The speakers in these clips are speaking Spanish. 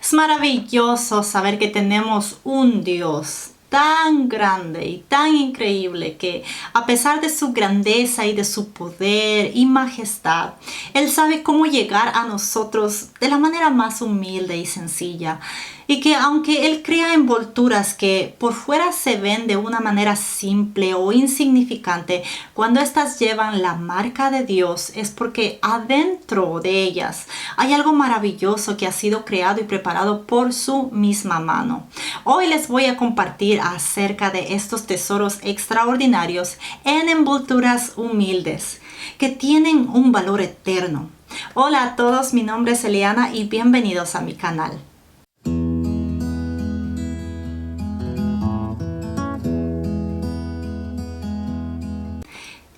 Es maravilloso saber que tenemos un Dios tan grande y tan increíble que a pesar de su grandeza y de su poder y majestad, Él sabe cómo llegar a nosotros de la manera más humilde y sencilla. Y que aunque Él crea envolturas que por fuera se ven de una manera simple o insignificante, cuando éstas llevan la marca de Dios es porque adentro de ellas hay algo maravilloso que ha sido creado y preparado por su misma mano. Hoy les voy a compartir acerca de estos tesoros extraordinarios en envolturas humildes que tienen un valor eterno. Hola a todos, mi nombre es Eliana y bienvenidos a mi canal.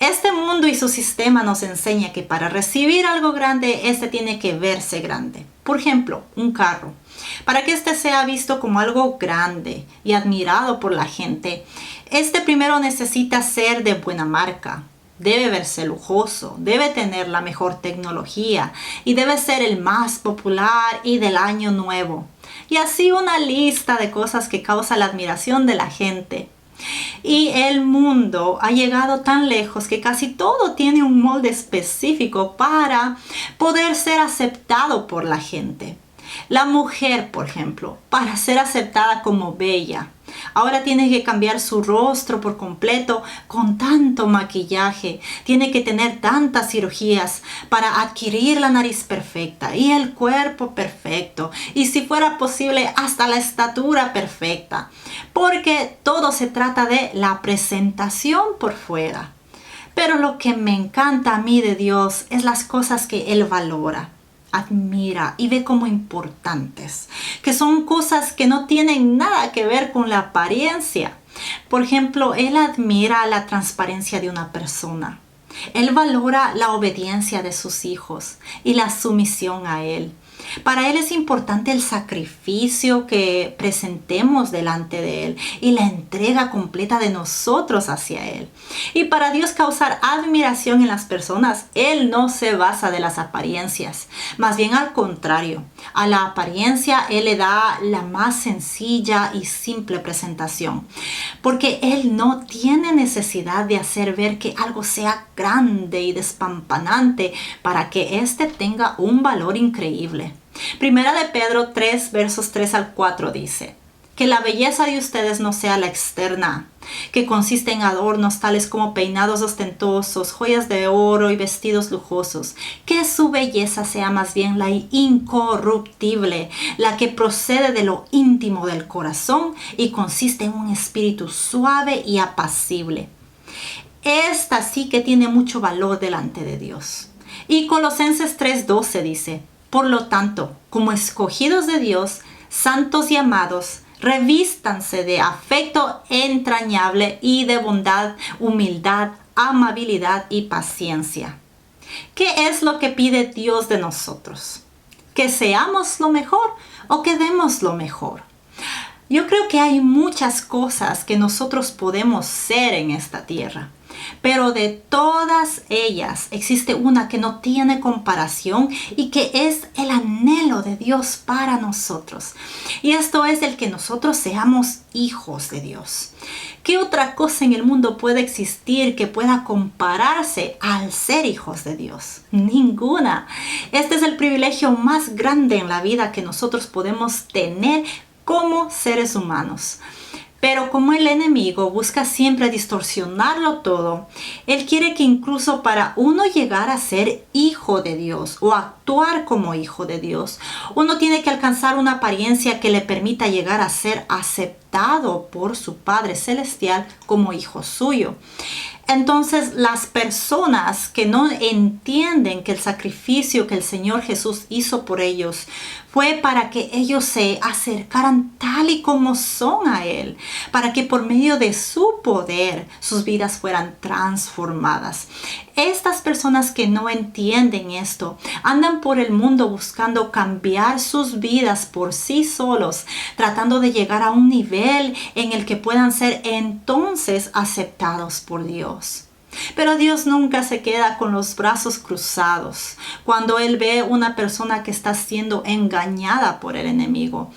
Este mundo y su sistema nos enseña que para recibir algo grande, este tiene que verse grande. Por ejemplo, un carro. Para que este sea visto como algo grande y admirado por la gente, este primero necesita ser de buena marca. Debe verse lujoso, debe tener la mejor tecnología y debe ser el más popular y del año nuevo. Y así una lista de cosas que causa la admiración de la gente. Y el mundo ha llegado tan lejos que casi todo tiene un molde específico para poder ser aceptado por la gente. La mujer, por ejemplo, para ser aceptada como bella, ahora tiene que cambiar su rostro por completo con tanto maquillaje. Tiene que tener tantas cirugías para adquirir la nariz perfecta y el cuerpo perfecto. Y si fuera posible, hasta la estatura perfecta. Porque todo se trata de la presentación por fuera. Pero lo que me encanta a mí de Dios es las cosas que Él valora, admira y ve como importantes, que son cosas que no tienen nada que ver con la apariencia. Por ejemplo, Él admira la transparencia de una persona. Él valora la obediencia de sus hijos y la sumisión a Él. Para Él es importante el sacrificio que presentemos delante de Él y la entrega completa de nosotros hacia Él. Y para Dios causar admiración en las personas, Él no se basa de las apariencias. Más bien al contrario, a la apariencia Él le da la más sencilla y simple presentación. Porque Él no tiene necesidad de hacer ver que algo sea grande y despampanante para que éste tenga un valor increíble. Primera de Pedro 3, versos 3 al 4 dice: que la belleza de ustedes no sea la externa, que consiste en adornos tales como peinados ostentosos, joyas de oro y vestidos lujosos. Que su belleza sea más bien la incorruptible, la que procede de lo íntimo del corazón y consiste en un espíritu suave y apacible. Esta sí que tiene mucho valor delante de Dios. Y Colosenses 3:12 dice: por lo tanto, como escogidos de Dios, santos y amados, revístanse de afecto entrañable y de bondad, humildad, amabilidad y paciencia. ¿Qué es lo que pide Dios de nosotros? ¿Que seamos lo mejor o que demos lo mejor? Yo creo que hay muchas cosas que nosotros podemos ser en esta tierra, pero de todas ellas existe una que no tiene comparación y que es el anhelo de Dios para nosotros. Y esto es el que nosotros seamos hijos de Dios. ¿Qué otra cosa en el mundo puede existir que pueda compararse al ser hijos de Dios? Ninguna. Este es el privilegio más grande en la vida que nosotros podemos tener como seres humanos. Pero como el enemigo busca siempre distorsionarlo todo, él quiere que incluso para uno llegar a ser hijo de Dios o actuar como hijo de Dios, uno tiene que alcanzar una apariencia que le permita llegar a ser aceptado por su Padre Celestial como hijo suyo. Entonces, las personas que no entienden que el sacrificio que el Señor Jesús hizo por ellos fue para que ellos se acercaran tal y como son a Él, para que por medio de su poder sus vidas fueran transformadas. Estas personas que no entienden esto andan por el mundo buscando cambiar sus vidas por sí solos, tratando de llegar a un nivel en el que puedan ser entonces aceptados por Dios. Pero Dios nunca se queda con los brazos cruzados cuando Él ve una persona que está siendo engañada por el enemigo.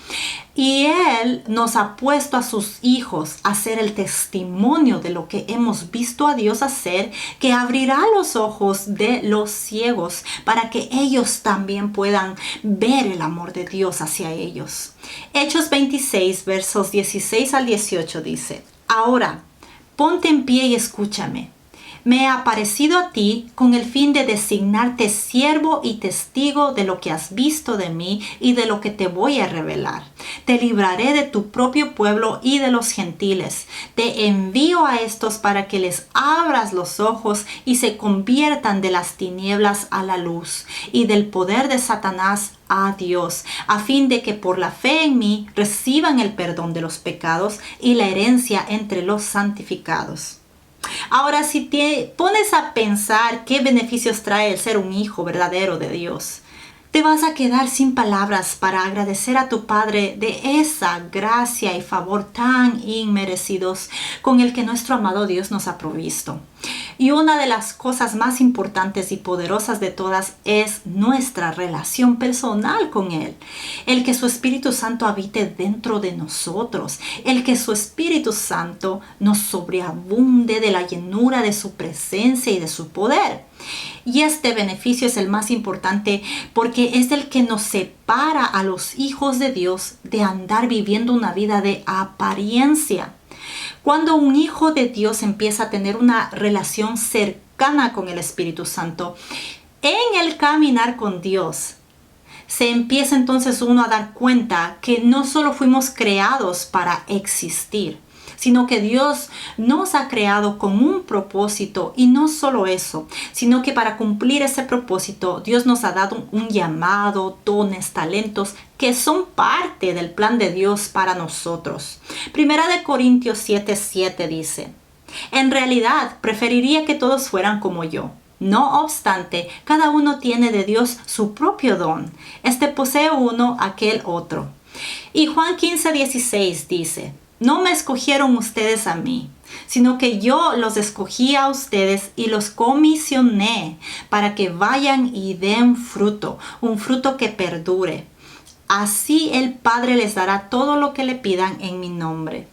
Y Él nos ha puesto a sus hijos a ser el testimonio de lo que hemos visto a Dios hacer, que abrirá los ojos de los ciegos para que ellos también puedan ver el amor de Dios hacia ellos. Hechos 26, versos 16 al 18 dice: Ahora, ponte en pie y escúchame. Me he aparecido a ti con el fin de designarte siervo y testigo de lo que has visto de mí y de lo que te voy a revelar. Te libraré de tu propio pueblo y de los gentiles. Te envío a estos para que les abras los ojos y se conviertan de las tinieblas a la luz y del poder de Satanás a Dios, a fin de que por la fe en mí reciban el perdón de los pecados y la herencia entre los santificados. Ahora, si te pones a pensar qué beneficios trae el ser un hijo verdadero de Dios, te vas a quedar sin palabras para agradecer a tu Padre de esa gracia y favor tan inmerecidos con el que nuestro amado Dios nos ha provisto. Y una de las cosas más importantes y poderosas de todas es nuestra relación personal con Él. El que su Espíritu Santo habite dentro de nosotros. El que su Espíritu Santo nos sobreabunde de la llenura de su presencia y de su poder. Y este beneficio es el más importante porque es el que nos separa a los hijos de Dios de andar viviendo una vida de apariencia. Cuando un hijo de Dios empieza a tener una relación cercana con el Espíritu Santo, en el caminar con Dios, se empieza entonces uno a dar cuenta que no solo fuimos creados para existir, sino que Dios nos ha creado con un propósito, y no solo eso, sino que para cumplir ese propósito Dios nos ha dado un llamado, dones, talentos que son parte del plan de Dios para nosotros. Primera de Corintios 7:7 dice: En realidad preferiría que todos fueran como yo. No obstante, cada uno tiene de Dios su propio don. Este posee uno, aquel otro. Y Juan 15:16 dice: No me escogieron ustedes a mí, sino que yo los escogí a ustedes y los comisioné para que vayan y den fruto, un fruto que perdure. Así el Padre les dará todo lo que le pidan en mi nombre.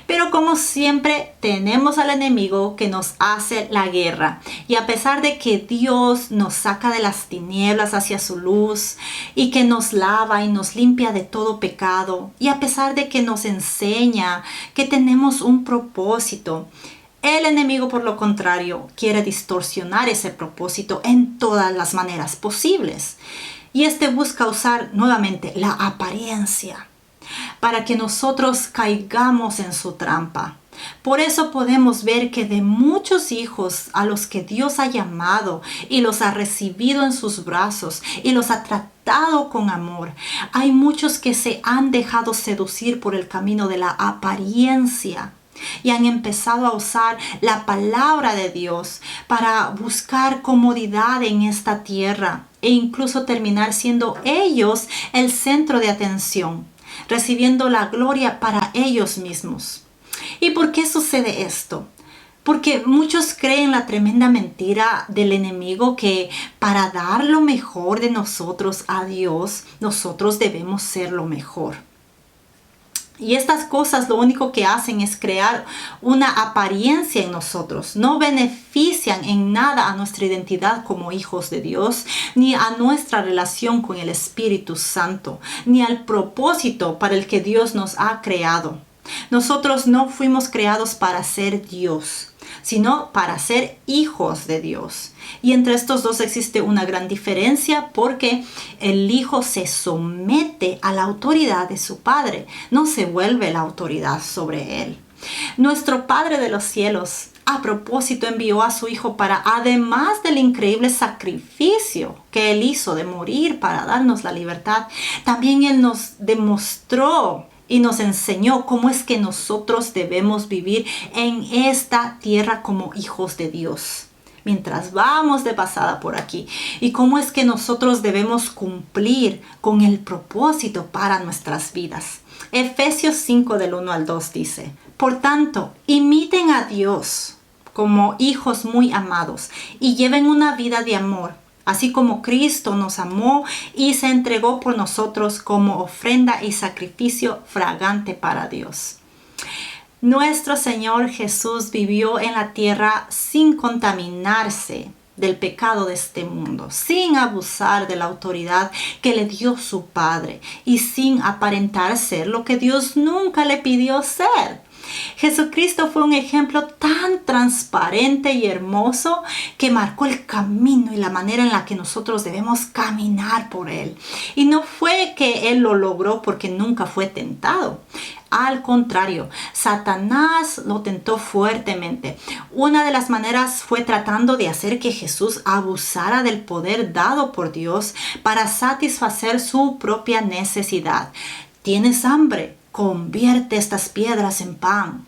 Pero como siempre tenemos al enemigo que nos hace la guerra, y a pesar de que Dios nos saca de las tinieblas hacia su luz y que nos lava y nos limpia de todo pecado, y a pesar de que nos enseña que tenemos un propósito, el enemigo, por lo contrario, quiere distorsionar ese propósito en todas las maneras posibles. Y este busca usar nuevamente la apariencia para que nosotros caigamos en su trampa. Por eso podemos ver que de muchos hijos a los que Dios ha llamado y los ha recibido en sus brazos y los ha tratado con amor, hay muchos que se han dejado seducir por el camino de la apariencia y han empezado a usar la palabra de Dios para buscar comodidad en esta tierra e incluso terminar siendo ellos el centro de atención, recibiendo la gloria para ellos mismos. ¿Y por qué sucede esto? Porque muchos creen la tremenda mentira del enemigo que para dar lo mejor de nosotros a Dios, nosotros debemos ser lo mejor. Y estas cosas lo único que hacen es crear una apariencia en nosotros. No benefician en nada a nuestra identidad como hijos de Dios, ni a nuestra relación con el Espíritu Santo, ni al propósito para el que Dios nos ha creado. Nosotros no fuimos creados para ser Dios, sino para ser hijos de Dios. Y entre estos dos existe una gran diferencia porque el hijo se somete a la autoridad de su padre, no se vuelve la autoridad sobre él. Nuestro Padre de los cielos, a propósito, envió a su Hijo para, además del increíble sacrificio que Él hizo de morir para darnos la libertad, también Él nos demostró y nos enseñó cómo es que nosotros debemos vivir en esta tierra como hijos de Dios, mientras vamos de pasada por aquí, y cómo es que nosotros debemos cumplir con el propósito para nuestras vidas. Efesios 5 del 1 al 2 dice: Por tanto, imiten a Dios como hijos muy amados y lleven una vida de amor, así como Cristo nos amó y se entregó por nosotros como ofrenda y sacrificio fragante para Dios. Nuestro Señor Jesús vivió en la tierra sin contaminarse del pecado de este mundo, sin abusar de la autoridad que le dio su Padre y sin aparentar ser lo que Dios nunca le pidió ser. Jesucristo fue un ejemplo tan transparente y hermoso que marcó el camino y la manera en la que nosotros debemos caminar por Él. Y no fue que Él lo logró porque nunca fue tentado. Al contrario, Satanás lo tentó fuertemente. Una de las maneras fue tratando de hacer que Jesús abusara del poder dado por Dios para satisfacer su propia necesidad. ¿Tienes hambre? Convierte estas piedras en pan.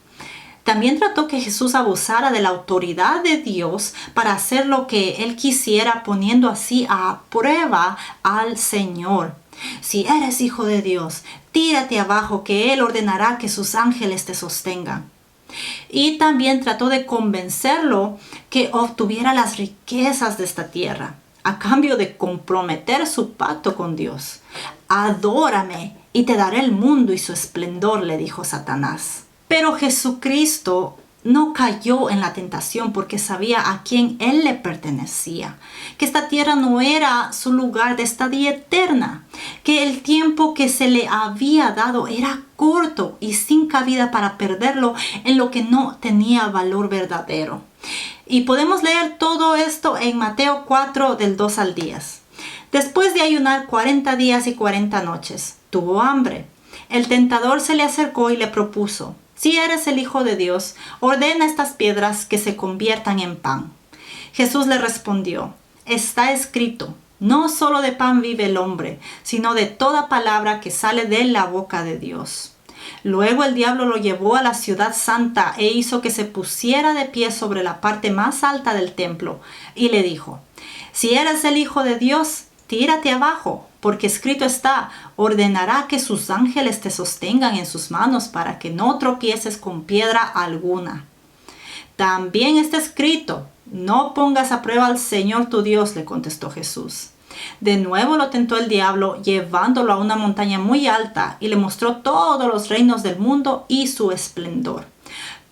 También trató que Jesús abusara de la autoridad de Dios para hacer lo que Él quisiera, poniendo así a prueba al Señor. Si eres hijo de Dios, tírate abajo, que Él ordenará que sus ángeles te sostengan. Y también trató de convencerlo que obtuviera las riquezas de esta tierra, a cambio de comprometer su pacto con Dios. Adórame y te daré el mundo y su esplendor, le dijo Satanás. Pero Jesucristo no cayó en la tentación porque sabía a quién Él le pertenecía, que esta tierra no era su lugar de estadía eterna, que el tiempo que se le había dado era corto y sin cabida para perderlo en lo que no tenía valor verdadero. Y podemos leer todo esto en Mateo 4 del 2 al 10. Después de ayunar 40 días y 40 noches, tuvo hambre. El tentador se le acercó y le propuso: si eres el Hijo de Dios, ordena estas piedras que se conviertan en pan. Jesús le respondió: está escrito, no solo de pan vive el hombre, sino de toda palabra que sale de la boca de Dios. Luego el diablo lo llevó a la ciudad santa e hizo que se pusiera de pie sobre la parte más alta del templo y le dijo: si eres el Hijo de Dios, tírate abajo, porque escrito está, ordenará que sus ángeles te sostengan en sus manos para que no tropieces con piedra alguna. También está escrito, no pongas a prueba al Señor tu Dios, le contestó Jesús. De nuevo lo tentó el diablo, llevándolo a una montaña muy alta y le mostró todos los reinos del mundo y su esplendor.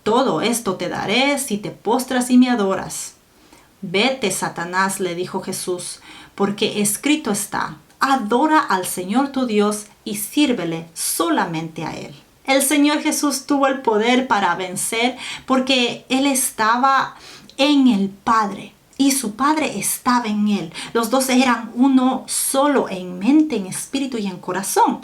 Todo esto te daré si te postras y me adoras. Vete, Satanás, le dijo Jesús, porque escrito está, adora al Señor tu Dios y sírvele solamente a Él. El Señor Jesús tuvo el poder para vencer porque Él estaba en el Padre y su Padre estaba en Él. Los dos eran uno solo en mente, en espíritu y en corazón,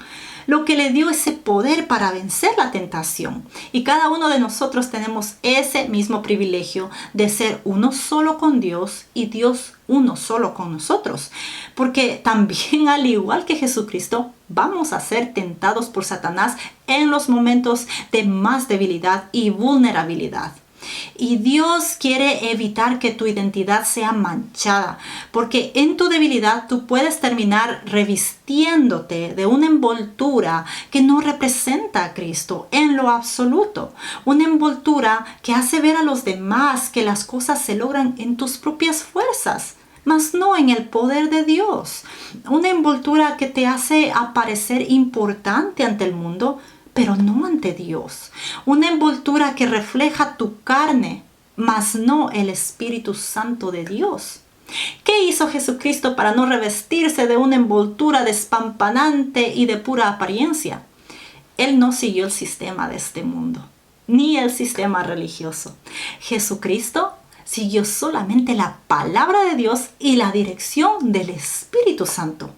lo que le dio ese poder para vencer la tentación. Y cada uno de nosotros tenemos ese mismo privilegio de ser uno solo con Dios y Dios uno solo con nosotros. Porque también, al igual que Jesucristo, vamos a ser tentados por Satanás en los momentos de más debilidad y vulnerabilidad. Y Dios quiere evitar que tu identidad sea manchada, porque en tu debilidad tú puedes terminar revistiéndote de una envoltura que no representa a Cristo en lo absoluto. Una envoltura que hace ver a los demás que las cosas se logran en tus propias fuerzas, mas no en el poder de Dios. Una envoltura que te hace aparecer importante ante el mundo, pero no ante Dios. Una envoltura que refleja tu carne, mas no el Espíritu Santo de Dios. ¿Qué hizo Jesucristo para no revestirse de una envoltura despampanante y de pura apariencia? Él no siguió el sistema de este mundo, ni el sistema religioso. Jesucristo siguió solamente la palabra de Dios y la dirección del Espíritu Santo.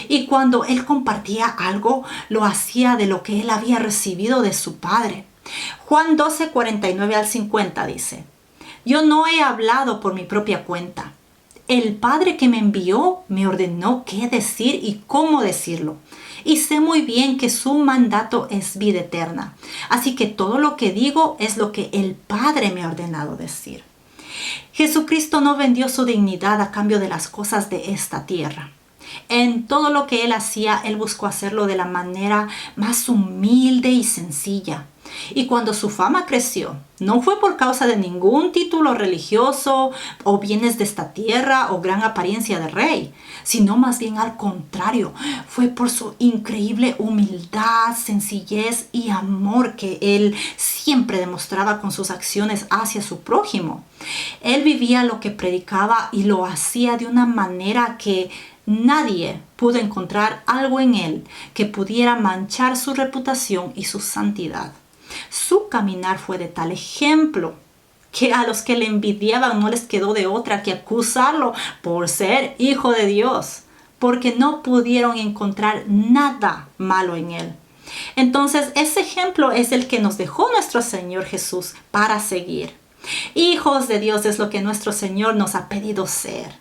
Y cuando Él compartía algo, lo hacía de lo que Él había recibido de su Padre. Juan 12, 49 al 50 dice: yo no he hablado por mi propia cuenta. El Padre que me envió me ordenó qué decir y cómo decirlo. Y sé muy bien que su mandato es vida eterna. Así que todo lo que digo es lo que el Padre me ha ordenado decir. Jesucristo no vendió su dignidad a cambio de las cosas de esta tierra. En todo lo que Él hacía, Él buscó hacerlo de la manera más humilde y sencilla. Y cuando su fama creció, no fue por causa de ningún título religioso o bienes de esta tierra o gran apariencia de rey, sino más bien al contrario, fue por su increíble humildad, sencillez y amor que él siempre demostraba con sus acciones hacia su prójimo. Él vivía lo que predicaba y lo hacía de una manera que nadie pudo encontrar algo en él que pudiera manchar su reputación y su santidad. Su caminar fue de tal ejemplo que a los que le envidiaban no les quedó de otra que acusarlo por ser hijo de Dios, porque no pudieron encontrar nada malo en él. Entonces, ese ejemplo es el que nos dejó nuestro Señor Jesús para seguir. Hijos de Dios es lo que nuestro Señor nos ha pedido ser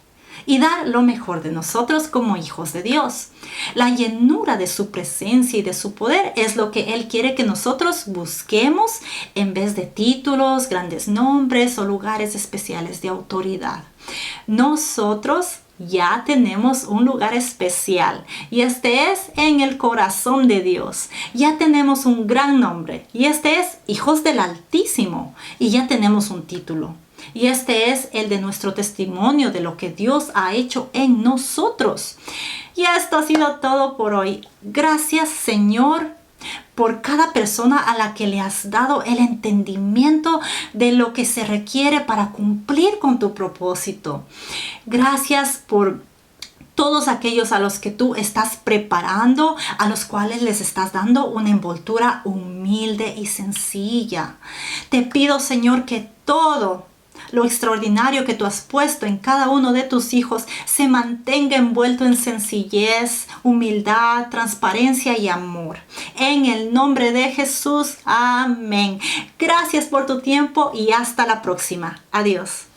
y dar lo mejor de nosotros como hijos de Dios. La llenura de su presencia y de su poder es lo que Él quiere que nosotros busquemos en vez de títulos, grandes nombres o lugares especiales de autoridad. Nosotros ya tenemos un lugar especial y este es en el corazón de Dios. Ya tenemos un gran nombre y este es hijos del Altísimo y ya tenemos un título. Y este es el de nuestro testimonio de lo que Dios ha hecho en nosotros. Y esto ha sido todo por hoy. Gracias, Señor, por cada persona a la que le has dado el entendimiento de lo que se requiere para cumplir con tu propósito. Gracias por todos aquellos a los que tú estás preparando, a los cuales les estás dando una envoltura humilde y sencilla. Te pido, Señor, que todo lo extraordinario que tú has puesto en cada uno de tus hijos se mantenga envuelto en sencillez, humildad, transparencia y amor. En el nombre de Jesús, amén. Gracias por tu tiempo y hasta la próxima. Adiós.